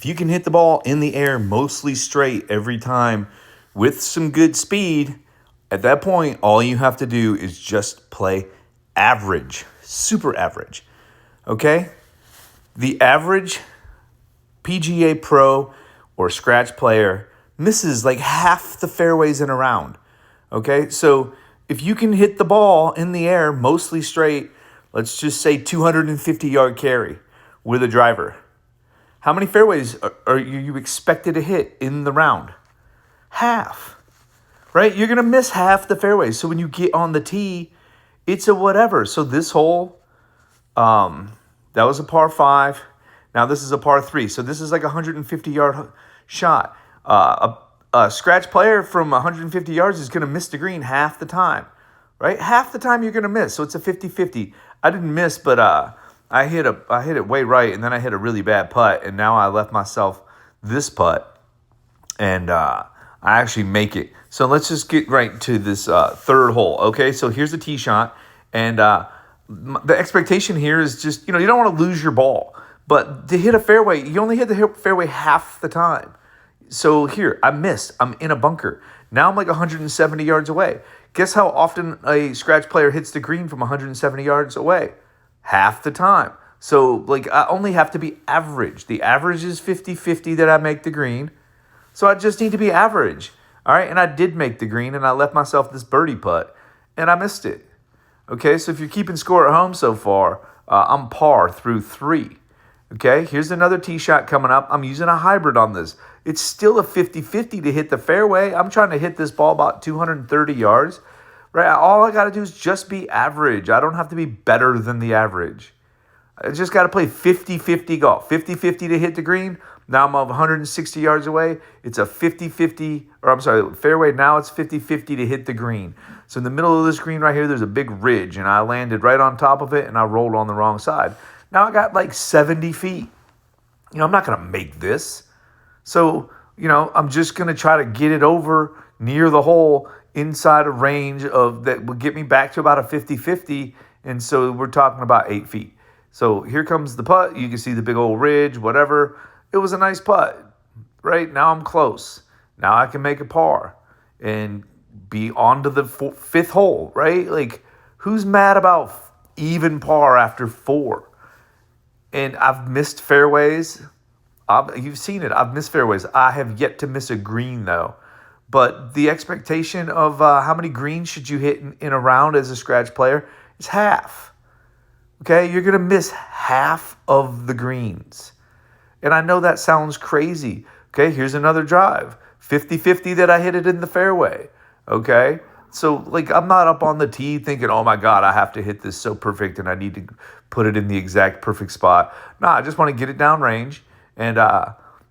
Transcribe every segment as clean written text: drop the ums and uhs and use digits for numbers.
if you can hit the ball in the air mostly straight every time with some good speed, at that point, all you have to do is just play average, super average. Okay? The average PGA Pro or scratch player misses like half the fairways in a round. Okay? So if you can hit the ball in the air mostly straight, let's just say 250-yard carry with a driver, how many fairways are you expected to hit in the round? Half, right? You're going to miss half the fairways. So when you get on the tee, it's a whatever. So this hole, that was a par 5. Now this is a par 3. So this is like a 150-yard shot. A scratch player from 150 yards is going to miss the green half the time, right? Half the time you're going to miss. So it's a 50-50. I didn't miss, but I hit it way right, and then I hit a really bad putt, and now I left myself this putt, and I actually make it. So let's just get right to this third hole, okay? So here's the tee shot, and the expectation here is just, you don't want to lose your ball, but to hit a fairway, you only hit the fairway half the time. So here, I missed. I'm in a bunker. Now I'm like 170 yards away. Guess how often a scratch player hits the green from 170 yards away? Half the time. So, I only have to be average. The average is 50-50 that I make the green. So I just need to be average. All right, and I did make the green, and I left myself this birdie putt, and I missed it. Okay, so if you're keeping score at home so far, I'm par through 3. Okay, here's another tee shot coming up. I'm using a hybrid on this. It's still a 50-50 to hit the fairway. I'm trying to hit this ball about 230 yards. Right? All I got to do is just be average. I don't have to be better than the average. I just got to play 50-50 golf. 50-50 to hit the green. Now I'm 160 yards away. It's a 50-50, fairway. Now it's 50-50 to hit the green. So in the middle of this green right here, there's a big ridge, and I landed right on top of it, and I rolled on the wrong side. Now I got like 70 feet. I'm not going to make this. So, I'm just going to try to get it over near the hole inside a range of that will get me back to about a 50-50. And so we're talking about 8 feet. So here comes the putt. You can see the big old ridge, whatever. It was a nice putt, right? Now I'm close. Now I can make a par and be on to the fifth hole, right? Who's mad about even par after 4? And I've missed fairways. You've seen it. I've missed fairways. I have yet to miss a green, though. But the expectation of how many greens should you hit in a round as a scratch player is half. Okay? You're going to miss half of the greens. And I know that sounds crazy. Okay? Here's another drive. 50-50 that I hit it in the fairway. Okay? So, I'm not up on the tee thinking, oh, my God, I have to hit this so perfect and I need to put it in the exact perfect spot. No, I just want to get it down range. And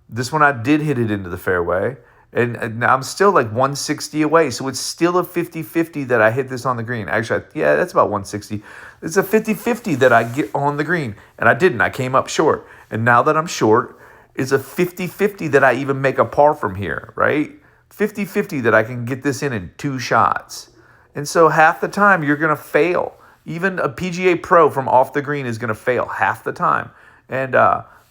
this one I did hit it into the fairway. And I'm still 160 away. So it's still a 50-50 that I hit this on the green. Actually, that's about 160. It's a 50-50 that I get on the green. And I didn't. I came up short. And now that I'm short, it's a 50-50 that I even make a par from here, right? 50-50 that I can get this in 2 shots. And so half the time you're going to fail. Even a PGA Pro from off the green is going to fail half the time. And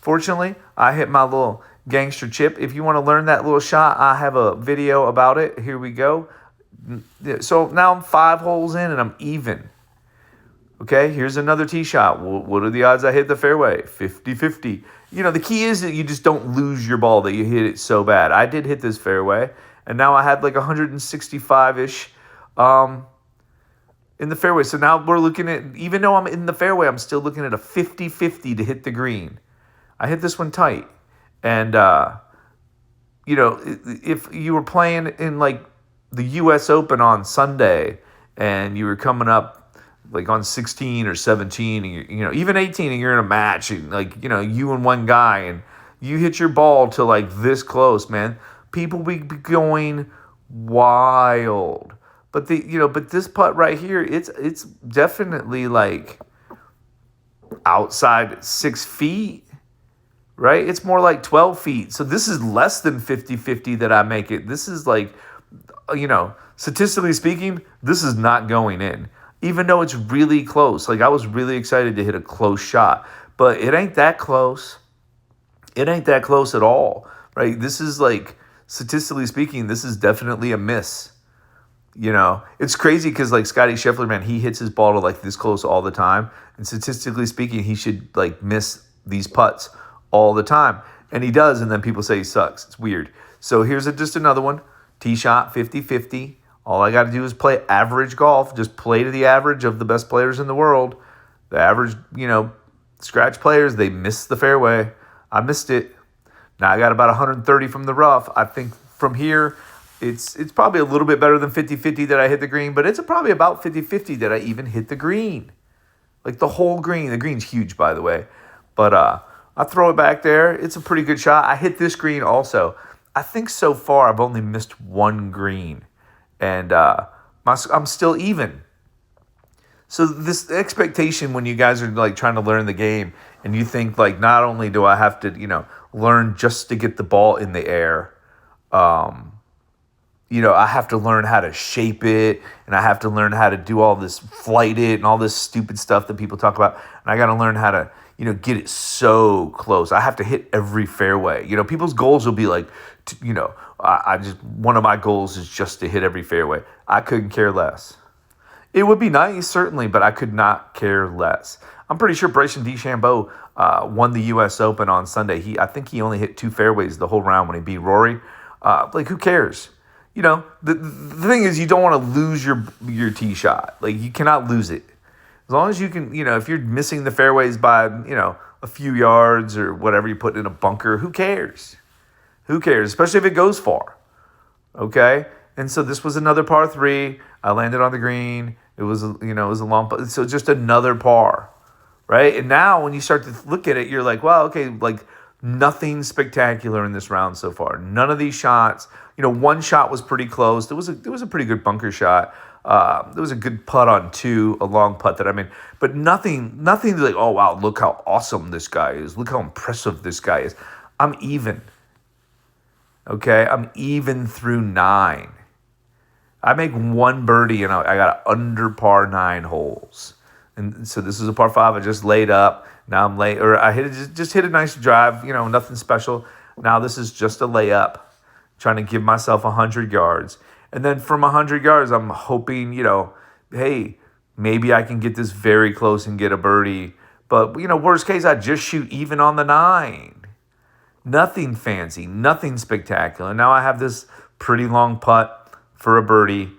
fortunately, I hit my little gangster chip. If you want to learn that little shot, I have a video about it. Here we go. So now I'm 5 holes in and I'm even. Okay, here's another tee shot. What are the odds I hit the fairway? 50-50. The key is that you just don't lose your ball, that you hit it so bad. I did hit this fairway, and now I had 165-ish in the fairway. So now we're looking at, even though I'm in the fairway, I'm still looking at a 50-50 to hit the green. I hit this one tight. And, if you were playing in the U.S. Open on Sunday and you were coming up on 16 or 17, and even 18, and you're in a match, and you and one guy, and you hit your ball to this close, man, people will be going wild. But but this putt right here, it's definitely outside 6 feet. Right? It's more like 12 feet. So this is less than 50-50 that I make it. This is statistically speaking, this is not going in. Even though it's really close. I was really excited to hit a close shot. But it ain't that close. It ain't that close at all, right? This is like, statistically speaking, this is definitely a miss. It's crazy because like Scotty Scheffler, man, he hits his ball to like this close all the time. And statistically speaking, he should like miss these putts all the time. And he does. And then people say he sucks. It's weird. So here's just another one. Tee shot 50-50. All I got to do is play average golf. Just play to the average of the best players in the world. The average, scratch players, they miss the fairway. I missed it. Now I got about 130 from the rough. I think from here, it's probably a little bit better than 50-50 that I hit the green, but it's probably about 50-50 that I even hit the green. Like the whole green. The green's huge, by the way. But I throw it back there. It's a pretty good shot. I hit this green also. I think so far I've only missed one green. And I'm still even. So this expectation when you guys are like trying to learn the game and you think like not only do I have to, learn just to get the ball in the air, I have to learn how to shape it and I have to learn how to do all this flight it and all this stupid stuff that people talk about. And I got to learn how to, get it so close. I have to hit every fairway. People's goals will be like, one of my goals is just to hit every fairway. I couldn't care less. It would be nice, certainly, but I could not care less. I'm pretty sure Bryson DeChambeau won the U.S. Open on Sunday. I think he only hit 2 fairways the whole round when he beat Rory. Who cares? The thing is, you don't want to lose your tee shot. Like, you cannot lose it. As long as you can, if you're missing the fairways by, a few yards or whatever you put in a bunker, who cares? Who cares? Especially if it goes far. Okay? And so this was another par 3. I landed on the green. It was, it was a long putt. So just another par, right? And now when you start to look at it, you're like, well, okay, like nothing spectacular in this round so far. None of these shots, one shot was pretty close. There was a pretty good bunker shot. There was a good putt on 2, a long putt that I made, but nothing like, oh wow, look how awesome this guy is. Look how impressive this guy is. I'm even. Okay, I'm even through 9. I make 1 birdie and I got under par 9 holes. And so this is a par 5. I just laid up. Now I'm late, or I just hit a nice drive, nothing special. Now this is just a layup, trying to give myself 100 yards. And then from 100 yards, I'm hoping, hey, maybe I can get this very close and get a birdie. But, worst case, I just shoot even on the 9. Nothing fancy, nothing spectacular. Now I have this pretty long putt for a birdie.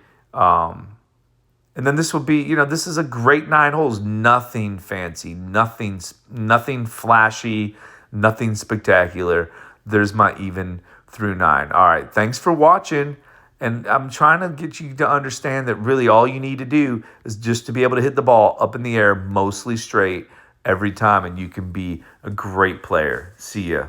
And then this would be, this is a great 9 holes. Nothing fancy, nothing flashy, nothing spectacular. There's my even through 9. All right, thanks for watching. And I'm trying to get you to understand that really all you need to do is just to be able to hit the ball up in the air, mostly straight every time, and you can be a great player. See ya.